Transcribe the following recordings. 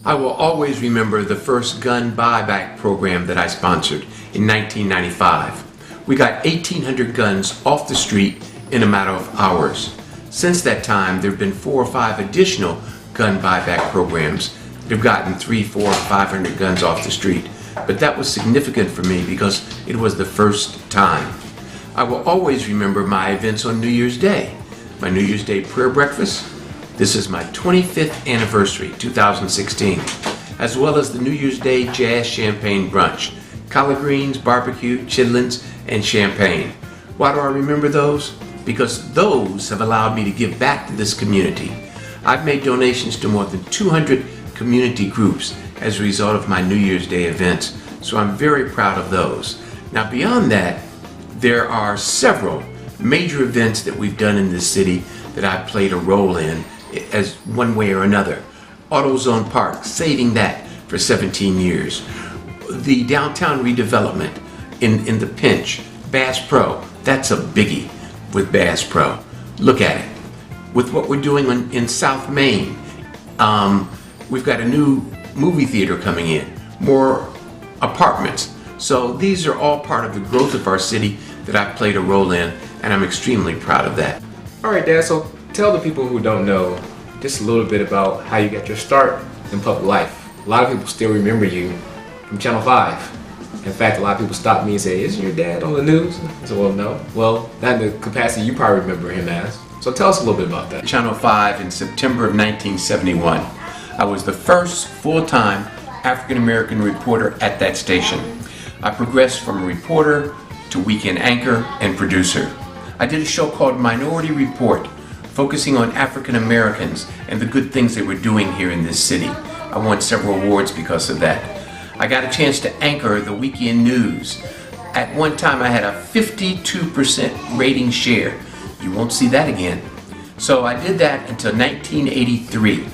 I will always remember the first gun buyback program that I sponsored in 1995. We got 1,800 guns off the street in a matter of hours. Since that time, there have been 4 or 5 additional gun buyback programs that have gotten 300, 400, 500 guns off the street. But that was significant for me because it was the first time. I will always remember my events on New Year's Day. My New Year's Day prayer breakfast. This is my 25th anniversary, 2016, as well as the New Year's Day Jazz Champagne Brunch. Collard greens, barbecue, chitlins, and champagne. Why do I remember those? Because those have allowed me to give back to this community. I've made donations to more than 200 community groups as a result of my New Year's Day events, so I'm very proud of those. Now beyond that, there are several major events that we've done in this city that I've played a role in as one way or another. AutoZone Park, saving that for 17 years. The downtown redevelopment in the Pinch, Bass Pro, that's a biggie with Bass Pro. Look at it. With what we're doing in South Main, we've got a new movie theater coming in, more apartments. So these are all part of the growth of our city that I've played a role in, and I'm extremely proud of that. All right, Dad, so tell the people who don't know just a little bit about how you got your start in public life. A lot of people still remember you from Channel 5. In fact, a lot of people stop me and say, "Isn't your dad on the news?" I said, well, no. Well, not in the capacity you probably remember him as. So tell us a little bit about that. Channel 5 in September of 1971. I was the first full-time African-American reporter at that station. I progressed from a reporter to weekend anchor and producer. I did a show called Minority Report, focusing on African Americans and the good things they were doing here in this city. I won several awards because of that. I got a chance to anchor the weekend news. At one time I had a 52% rating share. You won't see that again. So I did that until 1983.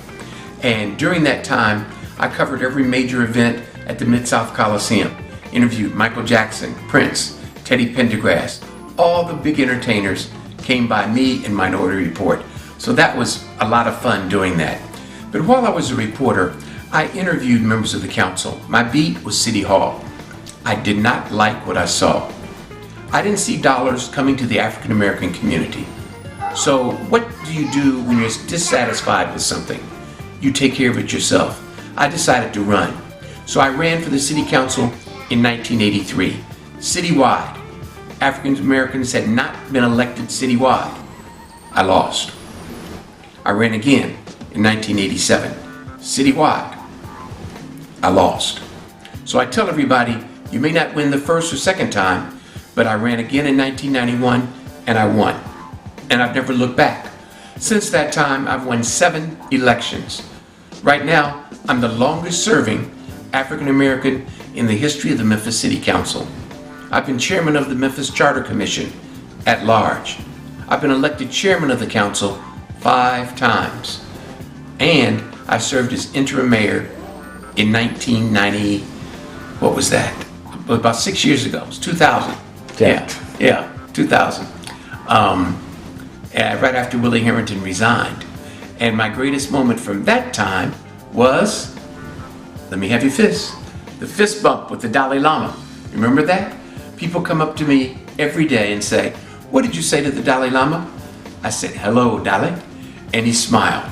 And during that time, I covered every major event at the Mid-South Coliseum. Interviewed Michael Jackson, Prince, Teddy Pendergrass. All the big entertainers came by me in Minority Report. So that was a lot of fun doing that. But while I was a reporter, I interviewed members of the council. My beat was City Hall. I did not like what I saw. I didn't see dollars coming to the African American community. So what do you do when you're dissatisfied with something? You take care of it yourself. I decided to run. So I ran for the city council in 1983, citywide. African Americans had not been elected citywide. I lost. I ran again in 1987, citywide. I lost. So I tell everybody, you may not win the first or second time, but I ran again in 1991 and I won. And I've never looked back. Since that time, I've won 7 elections. Right now, I'm the longest serving African American in the history of the Memphis City Council. I've been chairman of the Memphis Charter Commission at large. I've been elected chairman of the council 5 times. And I served as interim mayor in 1990, what was that? About 6 years ago, it was 2000. Yeah, 2000. Right after Willie Harrington resigned. And my greatest moment from that time was, let me have your fist, the fist bump with the Dalai Lama. Remember that? People come up to me every day and say, "What did you say to the Dalai Lama?" I said, "Hello, Dalai," and he smiled.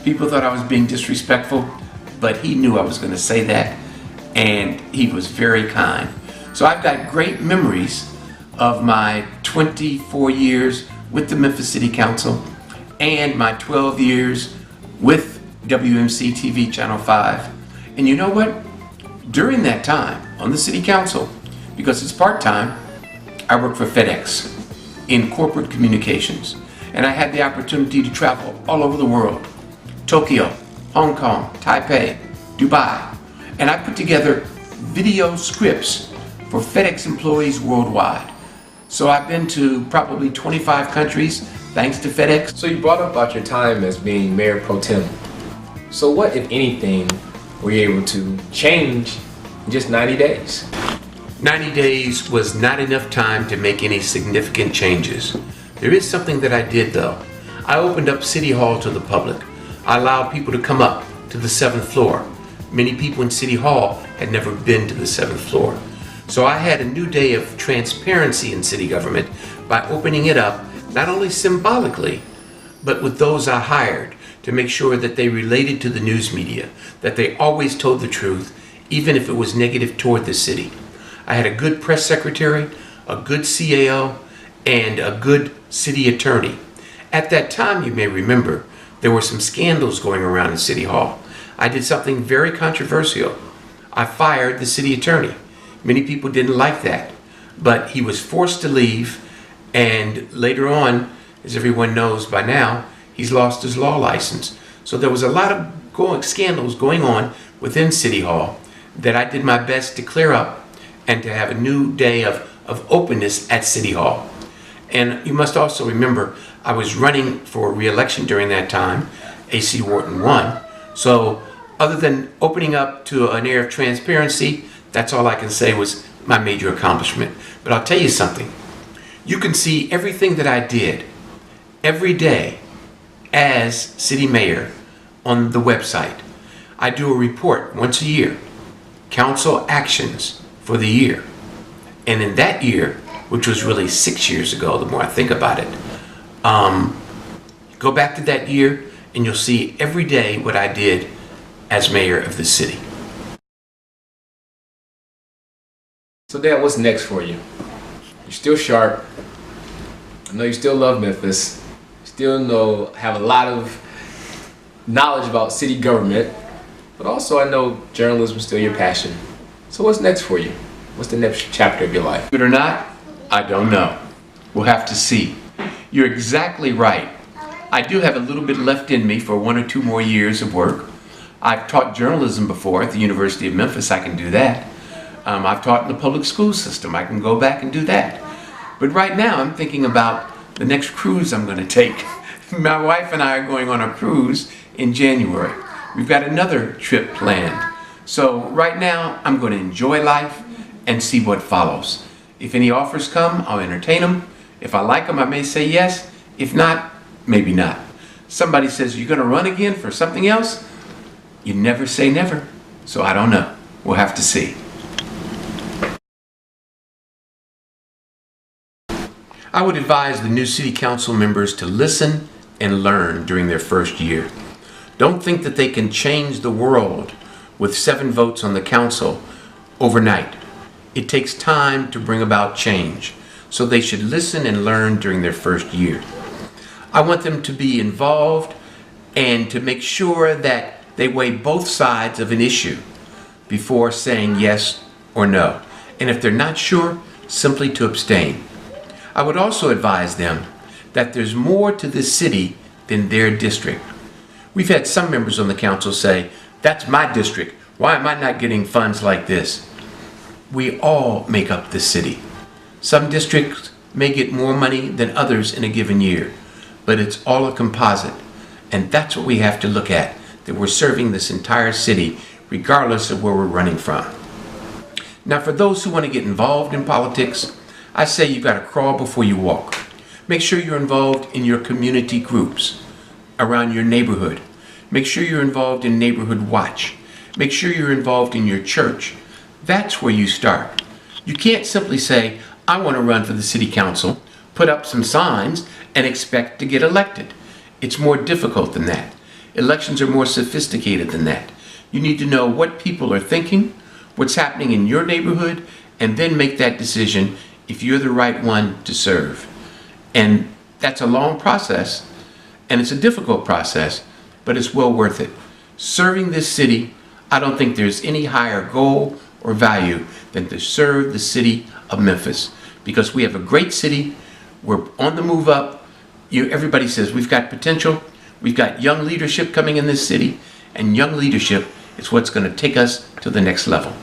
People thought I was being disrespectful, but he knew I was going to say that, and he was very kind. So I've got great memories of my 24 years with the Memphis City Council and my 12 years with WMC TV Channel 5. And you know what? During that time on the City Council, because it's part-time, I worked for FedEx in corporate communications. And I had the opportunity to travel all over the world. Tokyo, Hong Kong, Taipei, Dubai. And I put together video scripts for FedEx employees worldwide. So I've been to probably 25 countries thanks to FedEx. So you brought up about your time as being Mayor Pro Tem. So what, if anything, were you able to change in just 90 days? 90 days was not enough time to make any significant changes. There is something that I did though. I opened up City Hall to the public. I allowed people to come up to the 7th floor, Many people in City Hall had never been to the 7th floor. So I had a new day of transparency in city government by opening it up, not only symbolically, but with those I hired to make sure that they related to the news media, that they always told the truth, even if it was negative toward the city. I had a good press secretary, a good CAO, and a good city attorney. At that time, you may remember, there were some scandals going around in City Hall. I did something very controversial. I fired the city attorney. Many people didn't like that, but he was forced to leave, and later on, as everyone knows by now, he's lost his law license. So there was a lot of scandals going on within City Hall that I did my best to clear up and to have a new day of openness at City Hall. And you must also remember, I was running for re-election during that time. AC Wharton won. So other than opening up to an air of transparency, that's all I can say was my major accomplishment. But I'll tell you something. You can see everything that I did every day as city mayor on the website. I do a report once a year, council actions for the year. And in that year, which was really 6 years ago, the more I think about it, go back to that year and you'll see every day what I did as mayor of the city. So Dad, what's next for you? You're still sharp. I know you still love Memphis. Still have a lot of knowledge about city government, but also I know journalism is still your passion. So what's next for you? What's the next chapter of your life? Believe it or not, I don't know. We'll have to see. You're exactly right. I do have a little bit left in me for 1 or 2 more years of work. I've taught journalism before at the University of Memphis. I can do that. I've taught in the public school system. I can go back and do that. But right now I'm thinking about the next cruise I'm going to take. My wife and I are going on a cruise in January. We've got another trip planned. So right now I'm going to enjoy life and see what follows. If any offers come, I'll entertain them. If I like them, I may say yes. If not, maybe not. Somebody says, you're going to run again for something else? You never say never. So I don't know. We'll have to see. I would advise the new city council members to listen and learn during their first year. Don't think that they can change the world with 7 votes on the council overnight. It takes time to bring about change, so they should listen and learn during their first year. I want them to be involved and to make sure that they weigh both sides of an issue before saying yes or no. And if they're not sure, simply to abstain. I would also advise them that there's more to this city than their district. We've had some members on the council say, that's my district. Why am I not getting funds like this? We all make up the city. Some districts may get more money than others in a given year, but it's all a composite. And that's what we have to look at, that we're serving this entire city regardless of where we're running from. Now, for those who want to get involved in politics, I say you've got to crawl before you walk. Make sure you're involved in your community groups around your neighborhood. Make sure you're involved in Neighborhood Watch. Make sure you're involved in your church. That's where you start. You can't simply say, I want to run for the city council, put up some signs, and expect to get elected. It's more difficult than that. Elections are more sophisticated than that. You need to know what people are thinking, what's happening in your neighborhood, and then make that decision if you're the right one to serve. And that's a long process, and it's a difficult process, but it's well worth it. Serving this city, I don't think there's any higher goal or value than to serve the city of Memphis, because we have a great city. We're on the move up. Everybody says we've got potential. We've got young leadership coming in this city, and young leadership is what's going to take us to the next level.